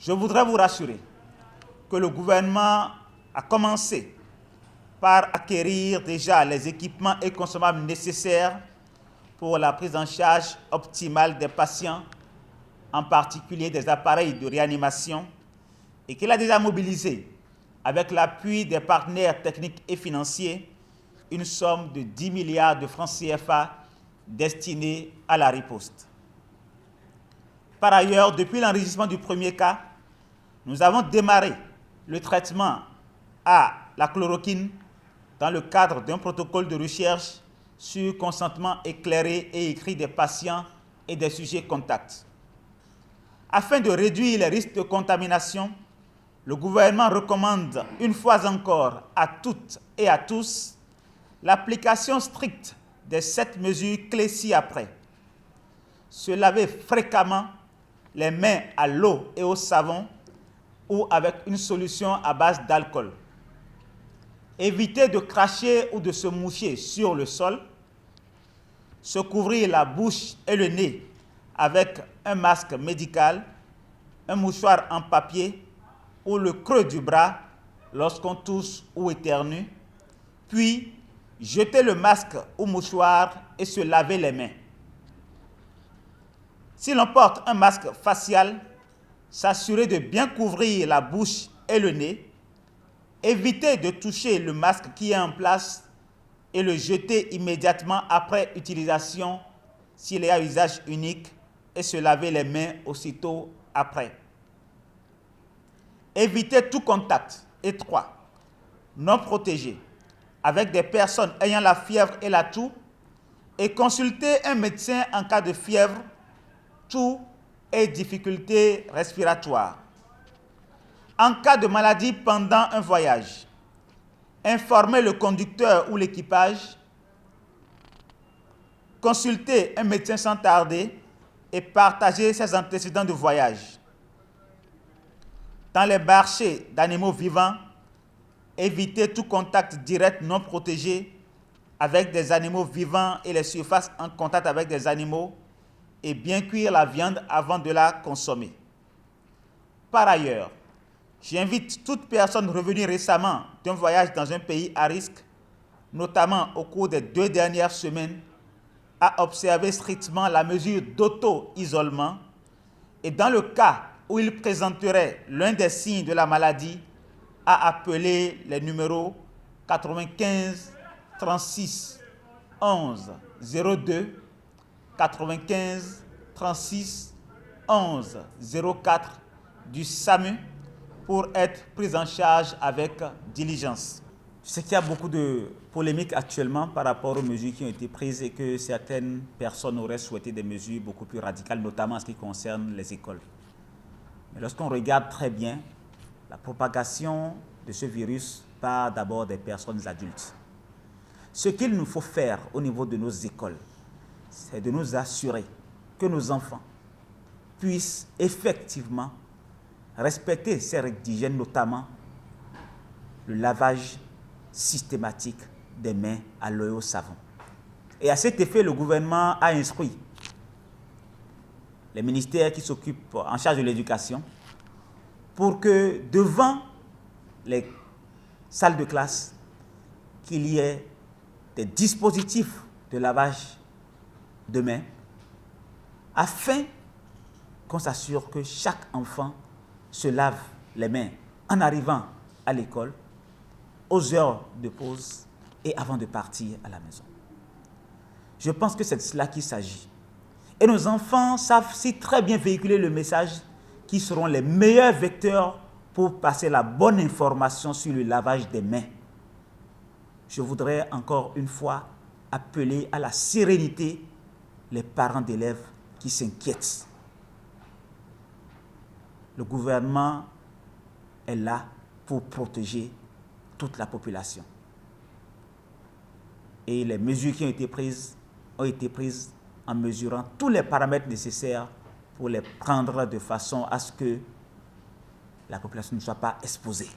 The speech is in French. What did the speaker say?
Je voudrais vous rassurer que le gouvernement a commencé par acquérir déjà les équipements et consommables nécessaires pour la prise en charge optimale des patients, en particulier des appareils de réanimation, et qu'il a déjà mobilisé, avec l'appui des partenaires techniques et financiers, une somme de 10 milliards de francs CFA destinée à la riposte. Par ailleurs, depuis l'enregistrement du premier cas, nous avons démarré le traitement à la chloroquine dans le cadre d'un protocole de recherche sur consentement éclairé et écrit des patients et des sujets contacts. Afin de réduire les risques de contamination, le gouvernement recommande une fois encore à toutes et à tous l'application stricte des 7 mesures clés ci-après. Se laver fréquemment les mains à l'eau et au savon ou avec une solution à base d'alcool. Éviter de cracher ou de se moucher sur le sol. Se couvrir la bouche et le nez avec un masque médical, un mouchoir en papier ou le creux du bras lorsqu'on tousse ou éternue, puis jeter le masque ou mouchoir et se laver les mains. Si l'on porte un masque facial, s'assurer de bien couvrir la bouche et le nez, éviter de toucher le masque qui est en place et le jeter immédiatement après utilisation s'il est à usage unique et se laver les mains aussitôt après. Éviter tout contact étroit, non protégé, avec des personnes ayant la fièvre et la toux et consulter un médecin en cas de fièvre, toux et difficultés respiratoires. En cas de maladie pendant un voyage, informer le conducteur ou l'équipage, consulter un médecin sans tarder et partager ses antécédents de voyage. Dans les marchés d'animaux vivants, éviter tout contact direct non protégé avec des animaux vivants et les surfaces en contact avec des animaux et bien cuire la viande avant de la consommer. Par ailleurs, j'invite toute personne revenue récemment d'un voyage dans un pays à risque, notamment au cours des 2 dernières semaines, à observer strictement la mesure d'auto-isolement et dans le cas où il présenterait l'un des signes de la maladie, à appeler les numéros 95 36 11 02, 95 36 11 04 du SAMU pour être pris en charge avec diligence. Je sais qu'il y a beaucoup de polémiques actuellement par rapport aux mesures qui ont été prises et que certaines personnes auraient souhaité des mesures beaucoup plus radicales, notamment en ce qui concerne les écoles. Mais lorsqu'on regarde très bien, la propagation de ce virus part d'abord des personnes adultes. Ce qu'il nous faut faire au niveau de nos écoles, c'est de nous assurer que nos enfants puissent effectivement respecter ces règles d'hygiène, notamment le lavage systématique des mains à l'eau et au savon. Et à cet effet, le gouvernement a instruit les ministères qui s'occupent en charge de l'éducation pour que devant les salles de classe, qu'il y ait des dispositifs de lavage de mains afin qu'on s'assure que chaque enfant se lave les mains en arrivant à l'école, aux heures de pause et avant de partir à la maison. Je pense que c'est de cela qu'il s'agit. Et nos enfants savent si très bien véhiculer le message qui seront les meilleurs vecteurs pour passer la bonne information sur le lavage des mains. Je voudrais encore une fois appeler à la sérénité les parents d'élèves qui s'inquiètent. Le gouvernement est là pour protéger toute la population. Et les mesures qui ont été prises en mesurant tous les paramètres nécessaires pour les prendre de façon à ce que la population ne soit pas exposée.